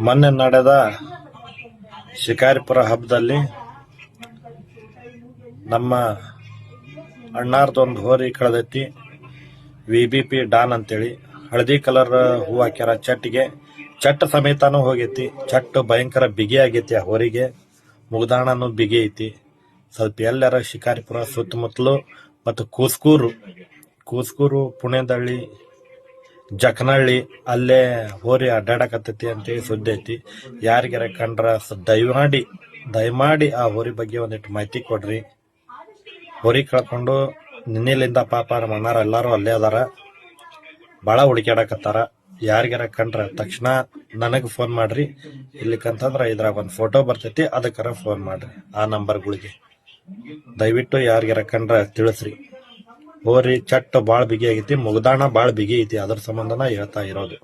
ಮೊನ್ನೆ ನಡೆದ ಶಿಕಾರಿಪುರ ಹಬ್ಬದಲ್ಲಿ ನಮ್ಮ ಅಣ್ಣಾರ್ದೊಂದು ಹೋರಿ ಕಳೆದೈತಿ. VBP ಡಾನ್ ಅಂತೇಳಿ ಹಳದಿ ಕಲರ್ ಹೂ ಹಾಕ್ಯಾರ ಚಟ್ಟಿಗೆ. ಚಟ್ ಸಮೇತನೂ ಹೋಗೈತಿ. ಚಟ್ ಭಯಂಕರ ಬಿಗಿ ಆಗೈತಿ. ಆ ಹೋರಿಗೆ ಮುಗ್ದಾಣನು ಬಿಗಿ ಐತಿ. ಸ್ವಲ್ಪ ಎಲ್ಲರ ಶಿಕಾರಿಪುರ ಸುತ್ತಮುತ್ತಲು ಮತ್ತು ಕೂಸ್ಕೂರು ಪುಣೆದಳ್ಳಿ ಜಕನಹಳ್ಳಿ ಅಲ್ಲೇ ಹೋರಿ ಅಡ್ಡಾಡಕತ್ತೈತಿ ಅಂತೇಳಿ ಸುದ್ದಿ ಐತಿ. ಯಾರಿಗಾರ ಕಂಡ್ರ ದಯಮಾಡಿ ಆ ಹೋರಿ ಬಗ್ಗೆ ಒಂದಿಟ್ಟು ಮಾಹಿತಿ ಕೊಡ್ರಿ. ಹೋರಿ ಕಳ್ಕೊಂಡು ನಿನ್ನೆಲಿಂದ ಪಾಪ ನಮ್ಮ ಅಣ್ಣಾರ ಎಲ್ಲಾರು ಅಲ್ಲೇ ಅದಾರ, ಬಾಳ ಹುಡುಕ್ಯಾಡಕತ್ತಾರ. ಯಾರಿಗಾರ ಕಂಡ್ರ ತಕ್ಷಣ ನನಗ್ ಫೋನ್ ಮಾಡ್ರಿ. ಇಲ್ಲಿಕಂತಂದ್ರ ಇದ್ರಾಗ ಒಂದ್ ಫೋಟೋ ಬರ್ತೈತಿ, ಅದಕ್ಕರ ಫೋನ್ ಮಾಡ್ರಿ ಆ ನಂಬರ್ಗಳಿಗೆ. ದಯವಿಟ್ಟು ಯಾರಿಗಾರ ಕಂಡ್ರ ತಿಳಿಸ್ರಿ. ಹೋರಿ ಚಟ್ ಬಾಳ್ ಬಿಗಿ ಆಗೈತಿ, ಮುಗ್ದಾಣ ಬಾಳ್ ಬಿಗಿ ಐತಿ. ಅದ್ರ ಸಂಬಂಧನ ಹೇಳ್ತಾ ಇರೋದು.